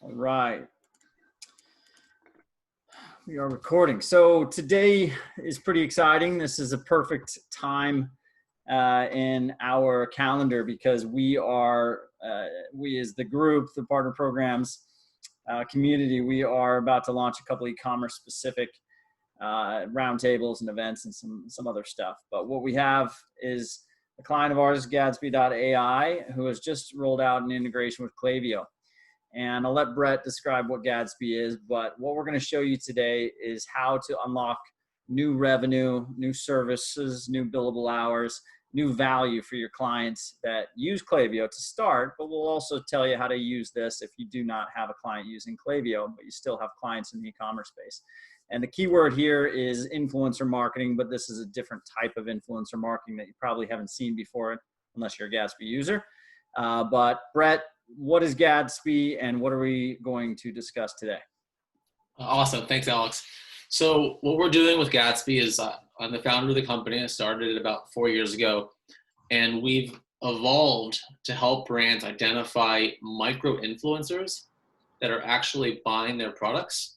All right, we are recording. So today is pretty exciting. This is a perfect time in our calendar because we as the group, the partner programs community, we are about to launch a couple e-commerce specific roundtables and events and some other stuff. But what we have is a client of ours, Gatsby.ai, who has just rolled out an integration with Klaviyo. And I'll let Brett describe what Gatsby is, but what we're going to show you today is how to unlock new revenue, new services, new billable hours, new value for your clients that use Klaviyo to start, but we'll also tell you how to use this if you do not have a client using Klaviyo, but you still have clients in the e-commerce space. And the key word here is influencer marketing, but this is a different type of influencer marketing that you probably haven't seen before unless you're a Gatsby user. But Brett, what is Gatsby and what are we going to discuss today? Awesome. Thanks, Alex. So what we're doing with Gatsby is I'm the founder of the company. I started it about 4 years ago, and we've evolved to help brands identify micro influencers that are actually buying their products,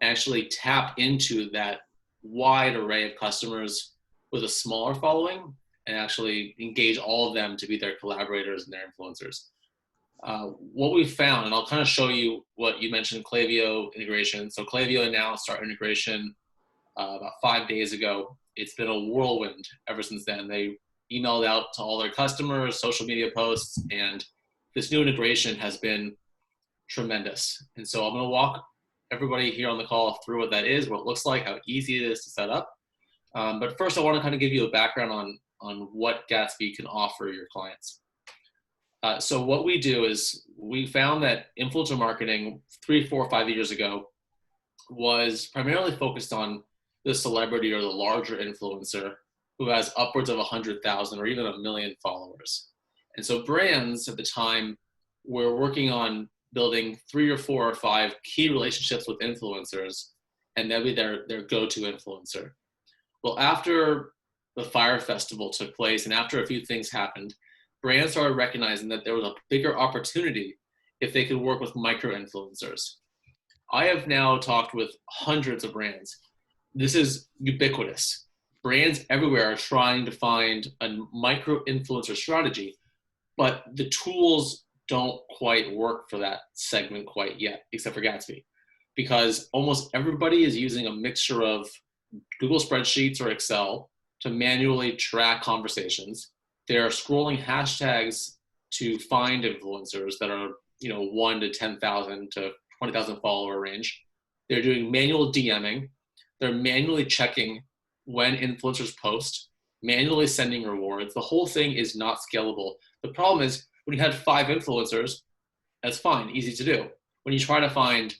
actually tap into that wide array of customers with a smaller following and actually engage all of them to be their collaborators and their influencers. What we found, and I'll kind of show you what you mentioned, Klaviyo integration. So Klaviyo announced our integration about 5 days ago. It's been a whirlwind ever since then. They emailed out to all their customers, social media posts, and this new integration has been tremendous. And so I'm going to walk everybody here on the call through what that is, what it looks like, how easy it is to set up. But first, I want to kind of give you a background on what Gatsby can offer your clients. So what we do is we found that influencer marketing 3, 4, 5 years ago was primarily focused on the celebrity or the larger influencer who has upwards of 100,000 or even 1 million followers. And so brands at the time were working on building 3 or 4 or 5 key relationships with influencers, and that'd be their go-to influencer. Well, after the Fire Festival took place and after a few things happened, brands started recognizing that there was a bigger opportunity if they could work with micro-influencers. I have now talked with hundreds of brands. This is ubiquitous. Brands everywhere are trying to find a micro-influencer strategy, but the tools don't quite work for that segment quite yet, except for Gatsby, because almost everybody is using a mixture of Google spreadsheets or Excel to manually track conversations. They're scrolling hashtags to find influencers that are, 1 to 10,000 to 20,000 follower range. They're doing manual DMing. They're manually checking when influencers post, manually sending rewards. The whole thing is not scalable. The problem is when you had 5 influencers, that's fine, easy to do. When you try to find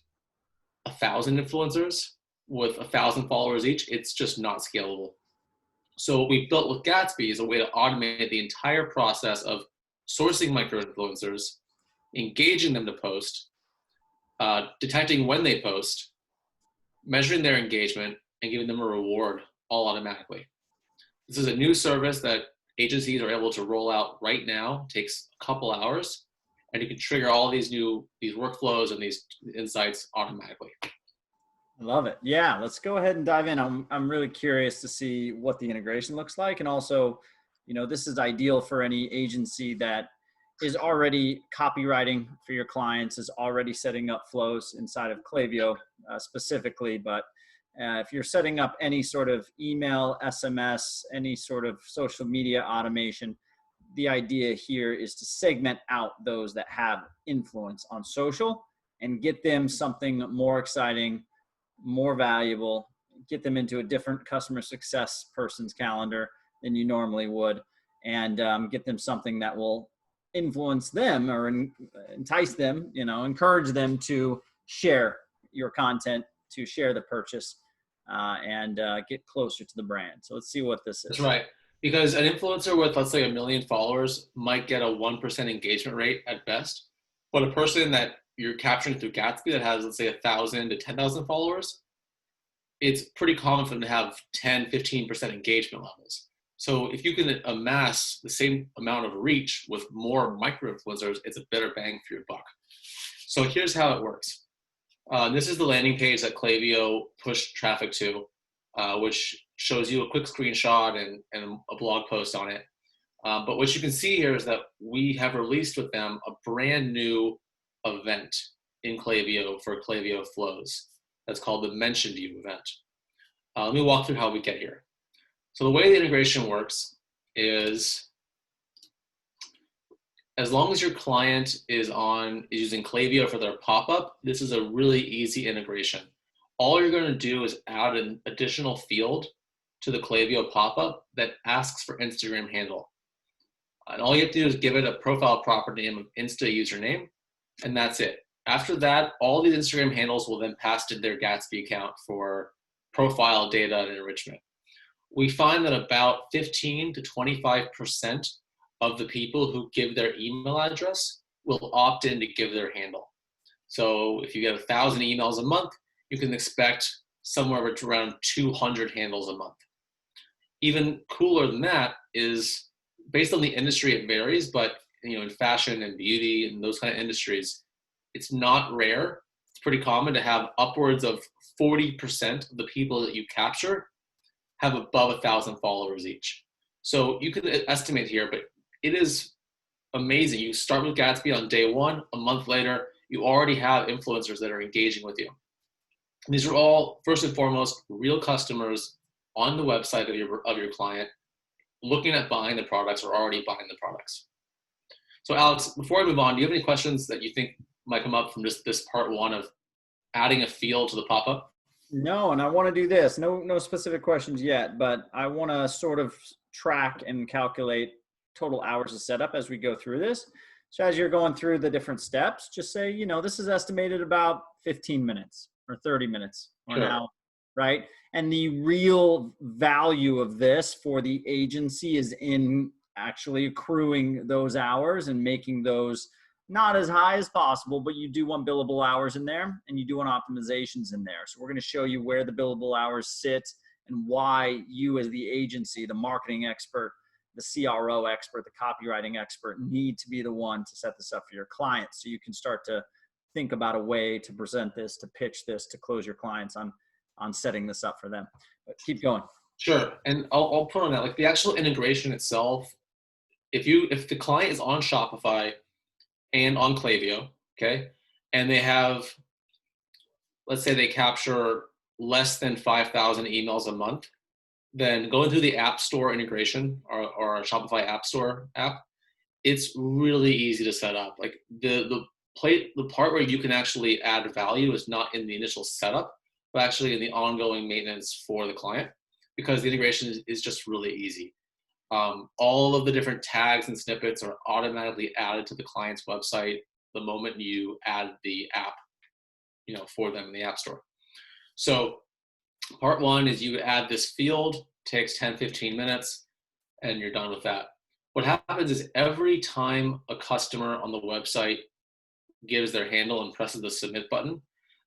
1,000 influencers with 1,000 followers each, it's just not scalable. So what we built with Gatsby is a way to automate the entire process of sourcing micro-influencers, engaging them to post, detecting when they post, measuring their engagement, and giving them a reward all automatically. This is a new service that agencies are able to roll out right now. It takes a couple hours, and you can trigger all these workflows and these insights automatically. I love it. Yeah, let's go ahead and dive in. I'm really curious to see what the integration looks like. And also, this is ideal for any agency that is already copywriting for your clients, is already setting up flows inside of Klaviyo specifically. But if you're setting up any sort of email, SMS, any sort of social media automation, the idea here is to segment out those that have influence on social and get them something more exciting, more valuable, get them into a different customer success person's calendar than you normally would, and get them something that will influence them or entice them, encourage them to share your content, to share the purchase, and get closer to the brand. So let's see what this is. That's right. Because an influencer with, let's say, 1 million followers might get a 1% engagement rate at best. But a person that you're capturing through Gatsby that has, let's say, 1,000 to 10,000 followers, it's pretty common for them to have 10, 15% engagement levels. So if you can amass the same amount of reach with more micro-influencers, it's a better bang for your buck. So here's how it works. This is the landing page that Klaviyo pushed traffic to, which shows you a quick screenshot and a blog post on it. But what you can see here is that we have released with them a brand new event in Klaviyo for Klaviyo flows. That's called the Mentioned You event. Let me walk through how we get here. So the way the integration works is, as long as your client is using Klaviyo for their pop-up, this is a really easy integration. All you're going to do is add an additional field to the Klaviyo pop-up that asks for Instagram handle. And all you have to do is give it a profile property name of Insta username, and that's it. After that, all these Instagram handles will then pass to their Gatsby account for profile data and enrichment. We find that about 15 to 25% of the people who give their email address will opt in to give their handle. So if you get 1,000 emails a month, you can expect somewhere around 200 handles a month. Even cooler than that is, based on the industry, it varies, but in fashion and beauty and those kind of industries, it's not rare. It's pretty common to have upwards of 40% of the people that you capture have above 1,000 followers each. So you can estimate here, but it is amazing. You start with Gatsby on day one, a month later, you already have influencers that are engaging with you. And these are all, first and foremost, real customers on the website of your client, looking at buying the products or already buying the products. So Alex, before I move on, do you have any questions that you think might come up from just this part one of adding a field to the pop-up? No, and I want to do this. No specific questions yet, but I want to sort of track and calculate total hours of setup as we go through this. So as you're going through the different steps, just say, this is estimated about 15 minutes or 30 minutes or an hour, right? And the real value of this for the agency is in actually accruing those hours and making those not as high as possible, but you do want billable hours in there and you do want optimizations in there. So we're going to show you where the billable hours sit and why you as the agency, the marketing expert, the CRO expert, the copywriting expert need to be the one to set this up for your clients. So you can start to think about a way to present this, to pitch this, to close your clients on setting this up for them. But keep going. Sure. And I'll put on that, like the actual integration itself, if the client is on Shopify and on Klaviyo, okay, and they have, let's say they capture less than 5,000 emails a month, then going through the App Store integration or a Shopify App Store app, it's really easy to set up. Like the part where you can actually add value is not in the initial setup, but actually in the ongoing maintenance for the client, because the integration is just really easy. All of the different tags and snippets are automatically added to the client's website the moment you add the app, for them in the App Store. So part one is you add this field, takes 10, 15 minutes, and you're done with that. What happens is every time a customer on the website gives their handle and presses the submit button,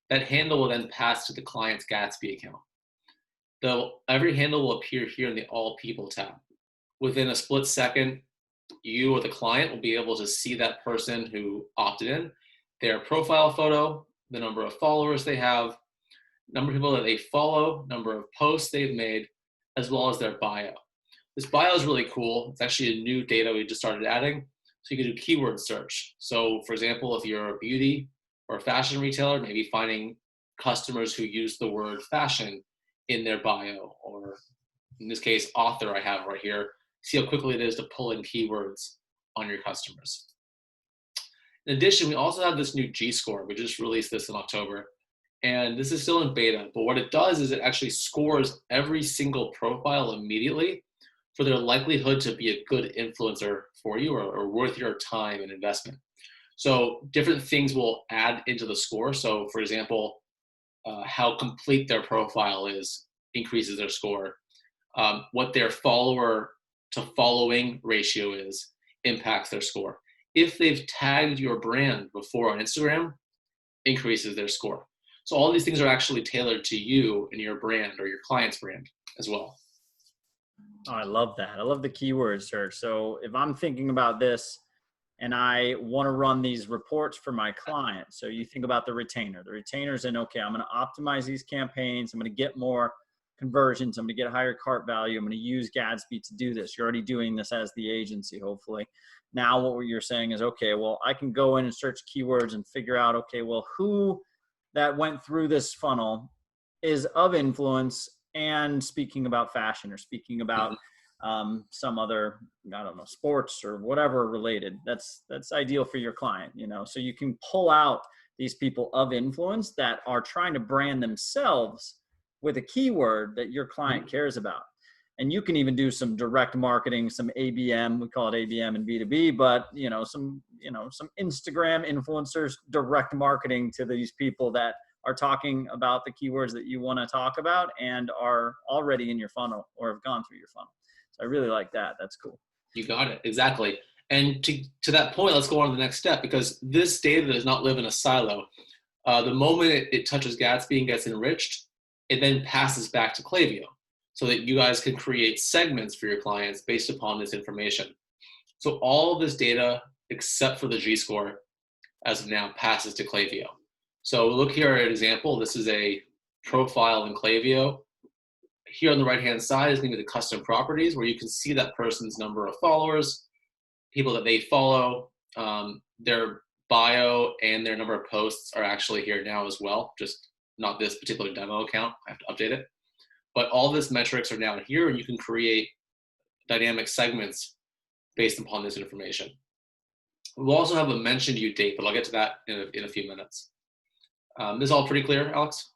that handle will then pass to the client's Gatsby account. Every handle will appear here in the All People tab. Within a split second, you or the client will be able to see that person who opted in, their profile photo, the number of followers they have, number of people that they follow, number of posts they've made, as well as their bio. This bio is really cool. It's actually a new data we just started adding. So you can do keyword search. So for example, if you're a beauty or a fashion retailer, maybe finding customers who use the word fashion in their bio, or in this case, author I have right here. See how quickly it is to pull in keywords on your customers. In addition, we also have this new G-score. We just released this in October. And this is still in beta, but what it does is it actually scores every single profile immediately for their likelihood to be a good influencer for you or worth your time and investment. So different things will add into the score. So for example, how complete their profile is increases their score. What their follower to following ratio is impacts their score. If they've tagged your brand before on Instagram, increases their score. So all these things are actually tailored to you and your brand or your client's brand as well. Oh, I love that. I love the keyword search. So if I'm thinking about this, and I want to run these reports for my client. So you think about the retainer. The retainer's in, okay, I'm going to optimize these campaigns. I'm going to get more conversions. I'm going to get higher cart value. I'm going to use Gatsby to do this. You're already doing this as the agency, hopefully. Now what you're saying is, okay, well, I can go in and search keywords and figure out, okay, well, who that went through this funnel is of influence and speaking about fashion or speaking about some other, I don't know, sports or whatever related. That's ideal for your client, you know. So you can pull out these people of influence that are trying to brand themselves with a keyword that your client cares about. And you can even do some direct marketing, some ABM, we call it ABM and B2B, but some Instagram influencers, direct marketing to these people that are talking about the keywords that you want to talk about and are already in your funnel or have gone through your funnel. So I really like that. That's cool. You got it. Exactly. And to that point, let's go on to the next step, because this data does not live in a silo. The moment it touches Gatsby and gets enriched, it then passes back to Klaviyo so that you guys can create segments for your clients based upon this information. So all of this data, except for the G-score, as of now, passes to Klaviyo. So look here at an example. This is a profile in Klaviyo. Here on the right-hand side is going to be the custom properties, where you can see that person's number of followers, people that they follow, their bio, and their number of posts are actually here now as well, just not this particular demo account. I have to update it. But all these metrics are now here, and you can create dynamic segments based upon this information. We'll also have a mentioned you date, but I'll get to that in a few minutes. This is all pretty clear, Alex?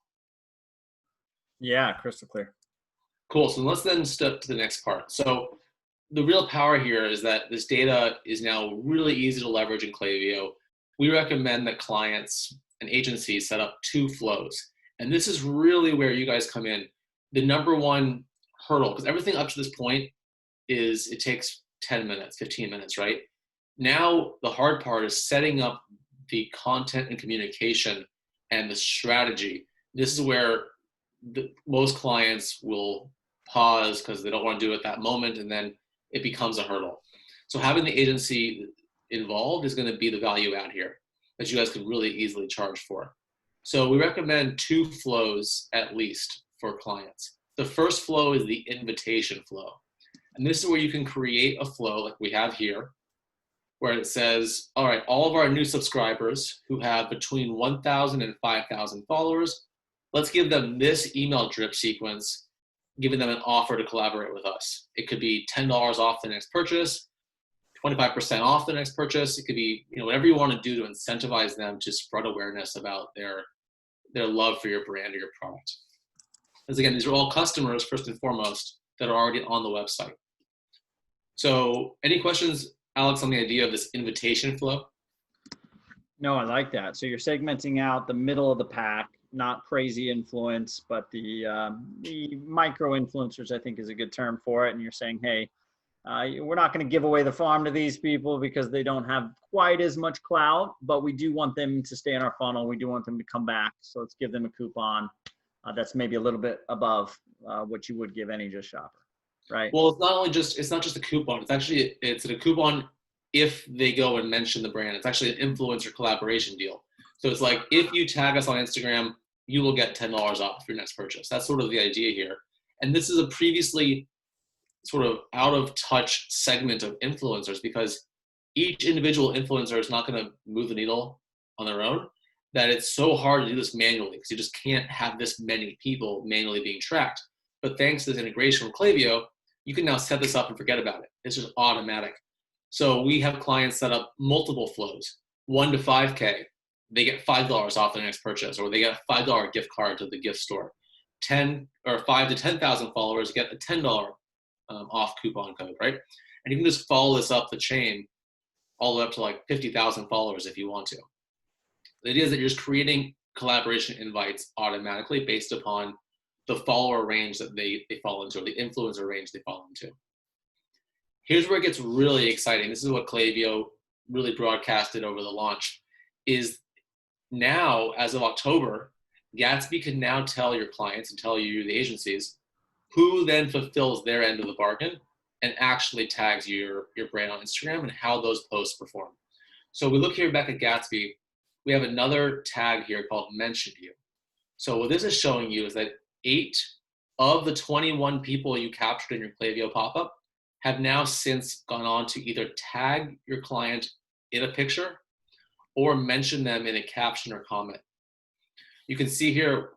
Yeah, crystal clear. Cool. So let's then step to the next part. So the real power here is that this data is now really easy to leverage in Klaviyo. We recommend that clients and agencies set up 2 flows. And this is really where you guys come in. The number one hurdle, because everything up to this point is it takes 10 minutes, 15 minutes, right? Now the hard part is setting up the content and communication and the strategy. This is where most clients will pause because they don't want to do it at that moment, and then it becomes a hurdle. So having the agency involved is going to be the value add here that you guys can really easily charge for. So we recommend 2 flows at least for clients. The first flow is the invitation flow. And this is where you can create a flow like we have here, where it says, all right, all of our new subscribers who have between 1,000 and 5,000 followers, let's give them this email drip sequence, giving them an offer to collaborate with us. It could be $10 off the next purchase, 25% off the next purchase. It could be, whatever you want to do to incentivize them to spread awareness about their love for your brand or your product. Because again, these are all customers first and foremost that are already on the website. So any questions, Alex, on the idea of this invitation flow? No, I like that. So you're segmenting out the middle of the pack, not crazy influence, but the micro influencers, I think, is a good term for it. And you're saying, hey, we're not going to give away the farm to these people because they don't have quite as much clout, but we do want them to stay in our funnel. We do want them to come back. So let's give them a coupon that's maybe a little bit above what you would give any just shopper, right? Well, it's not just a coupon. It's a coupon if they go and mention the brand. It's actually an influencer collaboration deal. So it's like, if you tag us on Instagram, you will get $10 off your next purchase. That's sort of the idea here. And this is a previously sort of out of touch segment of influencers, because each individual influencer is not going to move the needle on their own, that it's so hard to do this manually, because you just can't have this many people manually being tracked. But thanks to this integration with Klaviyo, you can now set this up and forget about it. It's just automatic. So we have clients set up multiple flows, 1 to 5K. They get $5 off their next purchase, or they get a $5 gift card to the gift store. 5 to 10,000 followers get a $10 off coupon code, right? And you can just follow this up the chain all the way up to like 50,000 followers if you want to. The idea is that you're just creating collaboration invites automatically based upon the follower range that they fall into, or the influencer range they fall into. Here's where it gets really exciting. This is what Klaviyo really broadcasted over the launch, is now, as of October, Gatsby can now tell your clients and tell you, the agencies, who then fulfills their end of the bargain and actually tags your brand on Instagram and how those posts perform. So we look here back at Gatsby, we have another tag here called mentioned you. So what this is showing you is that 8 of the 21 people you captured in your Klaviyo pop-up have now since gone on to either tag your client in a picture or mention them in a caption or comment. You can see here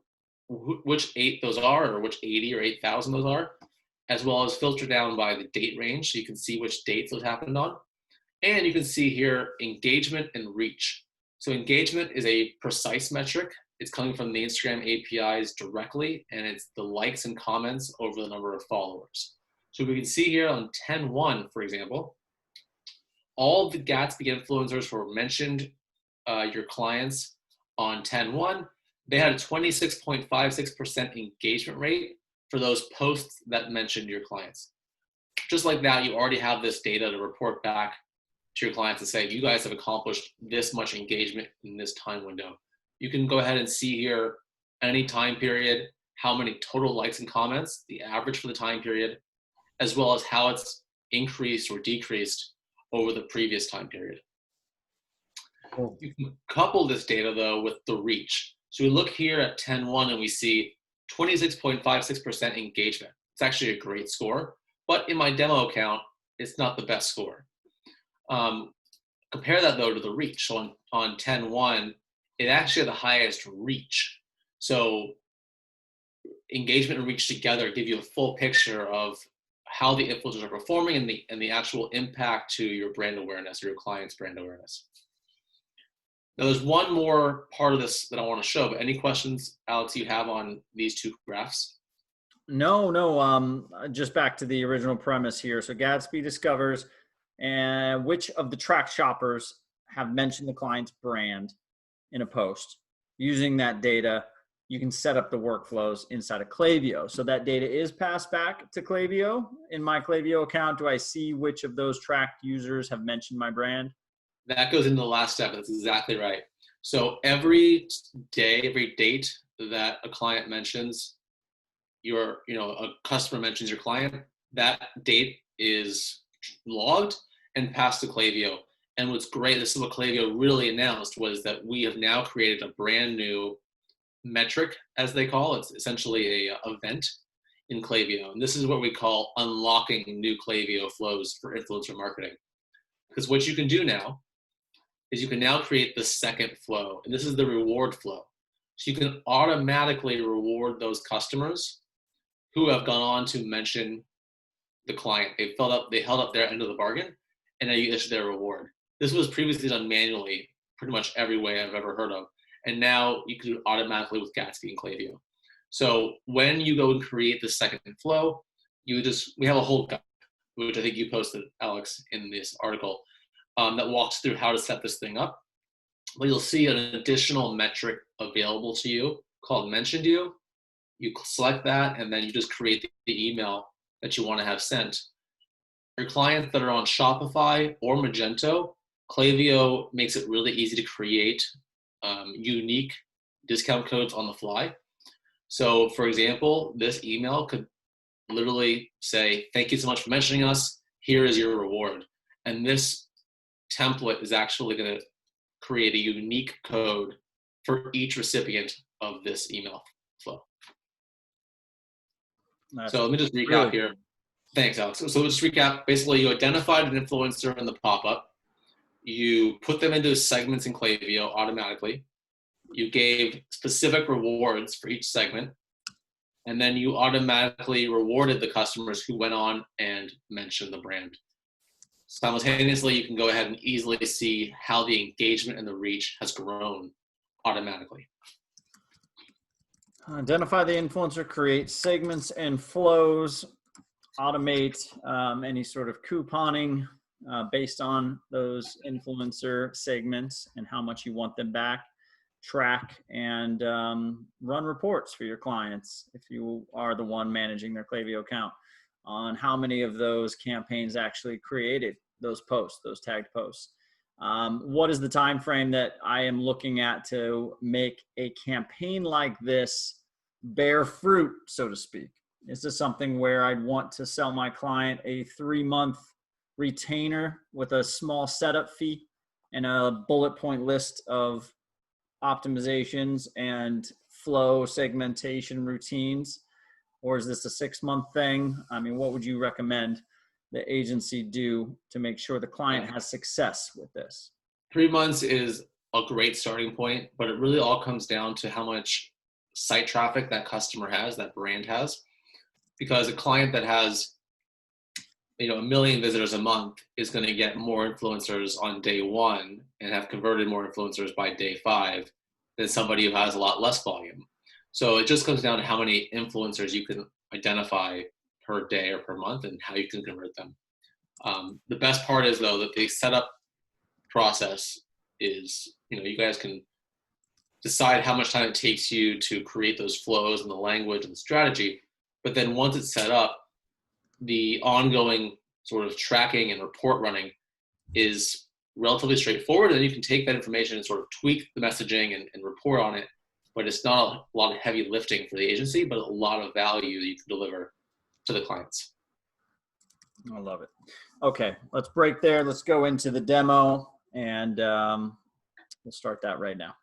which 8 those are, or which 80 or 8,000 those are, as well as filter down by the date range so you can see which dates those happened on. And you can see here engagement and reach. So engagement is a precise metric. It's coming from the Instagram APIs directly, and it's the likes and comments over the number of followers. So we can see here on 10/1, for example, all the Gatsby influencers who were mentioned your clients on 10/1, they had a 26.56% engagement rate for those posts that mentioned your clients. Just like that, you already have this data to report back to your clients and say, you guys have accomplished this much engagement in this time window. You can go ahead and see here any time period, how many total likes and comments, the average for the time period, as well as how it's increased or decreased over the previous time period. Cool. You can couple this data though with the reach. So we look here at 10/1 and we see 26.56% engagement. It's actually a great score, but in my demo account, it's not the best score. Compare that though to the reach. So on 10/1, it actually had the highest reach. So engagement and reach together give you a full picture of how the influencers are performing and the actual impact to your brand awareness or your client's brand awareness. Now there's one more part of this that I want to show, but any questions, Alex, you have on these two graphs? No. Just back to the original premise here. So Gatsby discovers and which of the track shoppers have mentioned the client's brand in a post. Using that data, you can set up the workflows inside of Klaviyo. So that data is passed back to Klaviyo. In my Klaviyo account, do I see which of those tracked users have mentioned my brand? That goes into the last step. That's exactly right. So every day, every date that a client mentions a customer mentions your client, that date is logged and passed to Klaviyo. And what's great, this is what Klaviyo really announced, was that we have now created a brand new metric, as they call it. It's essentially a event in Klaviyo. And this is what we call unlocking new Klaviyo flows for influencer marketing. Because what you can do now is you can now create the second flow, and this is the reward flow. So you can automatically reward those customers who have gone on to mention the client. They held up their end of the bargain, and now you issue their reward. This was previously done manually, pretty much every way I've ever heard of, and now you can do it automatically with Gatsby and Klaviyo. So when you go and create the second flow, we have a whole guide, which I think you posted, Alex, in this article, that walks through how to set this thing up. But you'll see an additional metric available to you called mentioned you. You select that, and then you just create the email that you want to have sent. For clients that are on Shopify or Magento, Klaviyo makes it really easy to create unique discount codes on the fly. So for example, this email could literally say, thank you so much for mentioning us. Here is your reward. And this template is actually going to create a unique code for each recipient of this email flow. So let me just recap here. Thanks, Alex. So let's recap. Basically, you identified an influencer in the pop-up. You put them into segments in Klaviyo automatically. You gave specific rewards for each segment. And then you automatically rewarded the customers who went on and mentioned the brand. Simultaneously, you can go ahead and easily see how the engagement and the reach has grown automatically. Identify the influencer, create segments and flows, automate any sort of couponing based on those influencer segments and how much you want them back, track and run reports for your clients if you are the one managing their Klaviyo account on how many of those campaigns actually created those posts, those tagged posts. What is the time frame that I am looking at to make a campaign like this bear fruit, so to speak? Is this something where I'd want to sell my client a 3-month retainer with a small setup fee and a bullet point list of optimizations and flow segmentation routines? Or is this a 6-month thing? I mean, what would you recommend the agency do to make sure the client has success with this? 3 months is a great starting point, but it really all comes down to how much site traffic that customer has, that brand has. Because a client that has, 1 million visitors a month is going to get more influencers on day one and have converted more influencers by day 5 than somebody who has a lot less volume. So it just comes down to how many influencers you can identify per day or per month and how you can convert them. The best part is, though, that the setup process is, you guys can decide how much time it takes you to create those flows and the language and the strategy. But then once it's set up, the ongoing sort of tracking and report running is relatively straightforward. And you can take that information and sort of tweak the messaging and report on it. But it's not a lot of heavy lifting for the agency, but a lot of value that you can deliver to the clients. I love it. Okay, let's break there. Let's go into the demo, and we'll start that right now.